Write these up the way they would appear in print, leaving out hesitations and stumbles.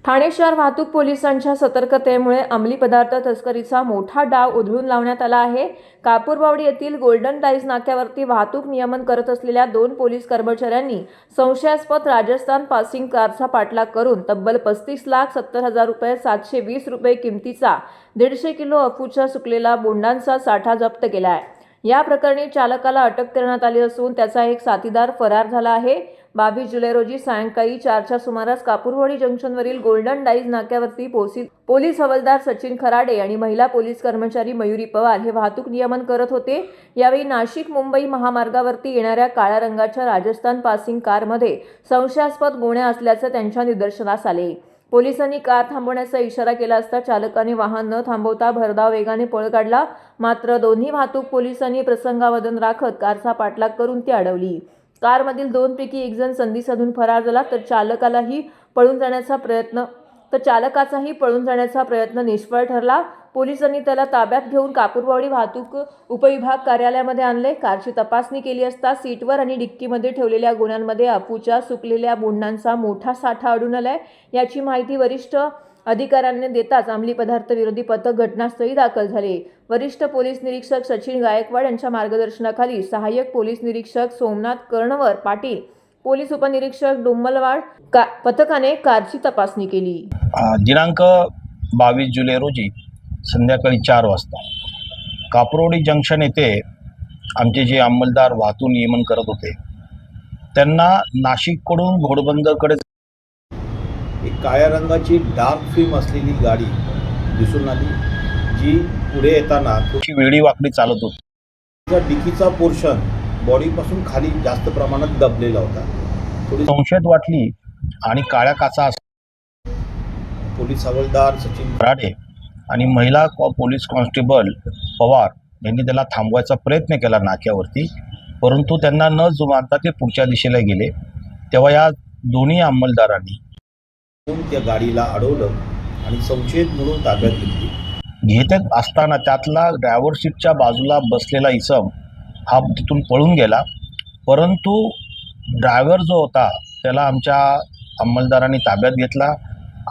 ठाणे शहर वाहतूक पोलिसांच्या सतर्कतेमुळे अंमली पदार्थ तस्करीचा मोठा डाव उधळून लावण्यात आला आहे। कापूरबावडी येथील गोल्डन डाईज नाक्यावरती वाहतूक नियमन करत असलेल्या 2 पोलीस कर्मचाऱ्यांनी संशयास्पद राजस्थान पासिंग कारचा पाठलाग करून तब्बल 35,70,000 रुपये 720 रुपये किमतीचा 150 किलो अफूच्या सुकलेला बोंडांचा साठा जप्त केला आहे। या प्रकरणी चालकाला अटक करण्यात आली असून त्याचा एक साथीदार फरार झाला आहे। 22 जुलै रोजी सायंकाळी 4च्या सुमारास कापूरवाडी जंक्शनवरील गोल्डन डाईज नाक्यावरती पोलीस हवालदार सचिन खराडे आणि महिला पोलीस कर्मचारी मयुरी पवार हे वाहतूक नियमन करत होते। यावेळी नाशिक मुंबई महामार्गावरती येणाऱ्या काळ्या रंगाच्या राजस्थान पासिंग कारमध्ये संशयास्पद गोण्या असल्याचे त्यांच्या निदर्शनास आले। पोलिसांनी कार थांबवण्याचा इशारा केला असता चालकाने वाहन न थांबवता भरधाव वेगाने पळ काढला। मात्र दोन्ही वाहतूक पोलिसांनी प्रसंगावधान राखत कारचा पाठलाग करून ती अडवली। कारमधील 2 पैकी एक जण संधी साधून फरार झाला तर चालकाचाही पळून जाण्याचा प्रयत्न निष्फळ ठरला। पोलिसांनी त्याला ताब्यात घेऊन कापूरवाडी वाहतूक उपविभाग कार्यालयामध्ये आणले। कारची तपासणी केली असता सीटवर आणि डिक्कीमध्ये ठेवलेल्या गोण्यांमध्ये अफूच्या सुकलेल्या बोंडांचा मोठा साठा आढळून आलाय। याची माहिती वरिष्ठ अधिकाऱ्यांनी देताच अंमली पदार्थ विरोधी पथक घटनास्थळी दाखल झाले। वरिष्ठ पोलीस निरीक्षक सचिन गायकवाड यांच्या मार्गदर्शनाखाली सहाय्यक पोलीस निरीक्षक सोमनाथ कर्णवर पाटील, पोलीस उपनिरीक्षक डोंबलवाड पथकाने कारची तपासणी केली। दिनांक 22 जुलै रोजी संध्याकाळी 4 वाजता कापूरवाडी जंक्शन येथे आमचे जे अंमलदार वाहतूक नियमन करत होते त्यांना नाशिककडून घोडबंदरकडे एक काळ्या रंगाची डार्क फिल्म असलेली गाडी दिसून आली, जी पुढे येताना थोडी वेडी वाकडी चालत होती। तिचा डिकीचा पोर्शन बॉडीपासून खाली जास्त प्रमाणात दबलेला होता। थोडी संशयित वाटली आणि काळ्या काचा पोलीस हवालदार सचिन खराडे आणि महिला पोलीस कॉन्स्टेबल पवार यांनी त्याला थांबवायचा प्रयत्न केला नाक्यावरती, परंतु त्यांना न जुमानता ते पुढच्या दिशेला गेले। तेव्हा या दोन्ही अंमलदारांनी त्या गाडीला अडवलं आणि संशयित म्हणून ताब्यात घेतली। घेत असताना त्यातला ड्रायव्हर सीटच्या बाजूला बसलेला इसम हा तिथून पळून गेला, परंतु ड्रायव्हर जो होता त्याला आमच्या अंमलदारांनी ताब्यात घेतला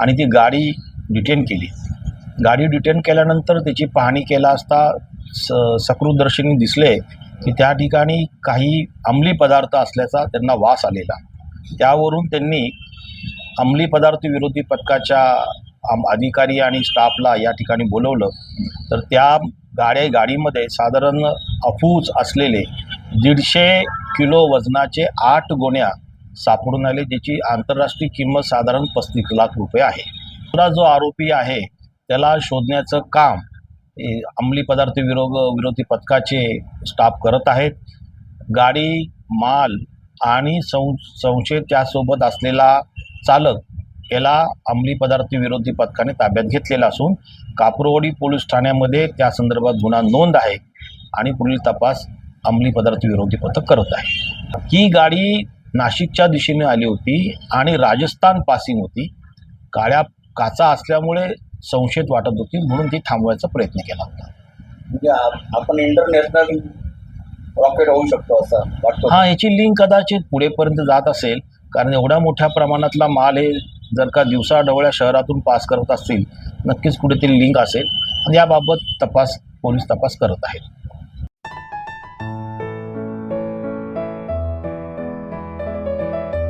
आणि ती गाडी डिटेन केली। गाडी डिटेन केल्यानंतर त्याची पाहणी केला असता सकृतदर्शनी दिसले की त्या ठिकाणी काही अंमली पदार्थ असल्याचा त्यांना वास आलेला। त्यावरून त्यांनी अंमली पदार्थ विरोधी पथकाच्या अधिकारी आणि स्टाफला या ठिकाणी बोलवलं, तर त्या गाडीमध्ये साधारण अफूच असलेले 150 किलो वजनाचे 8 गोण्या सापडून आले, ज्याची आंतरराष्ट्रीय किंमत साधारण 35 लाख रुपये आहे। दुसरा जो आरोपी आहे त्याला शोधण्याचं काम अंमली पदार्थ विरोधी पथकाचे स्टाफ करत आहेत। गाडी, माल आणि संशयित त्यासोबत असलेला चालक याला अंमली पदार्थ विरोधी पथकाने ताब्यात घेतलेला असून कापूरवाडी पोलीस ठाण्यामध्ये त्या संदर्भात गुन्हा नोंद आहे आणि पुढील तपास अंमली पदार्थ विरोधी पथक करत आहे। ही गाडी नाशिकच्या दिशेने आली होती आणि राजस्थान पासिंग होती। काळ्या काचा असल्यामुळे संशयित वाटत होती, म्हणून ती थांबवायचा प्रयत्न केला होता। म्हणजे आपण इंटरनॅशनल रॉकेट होऊ शकतो असं वाटतं। हां, याची लिंक कदाचित पुढेपर्यंत जात असेल, कारण एवढ्या मोठ्या प्रमाणातला माल हे जर का दिवसाढवळ्या शहरातून पास करत असतील, नक्कीच कुठेतरी लिंक असेल आणि याबाबत पोलीस तपास करत आहेत।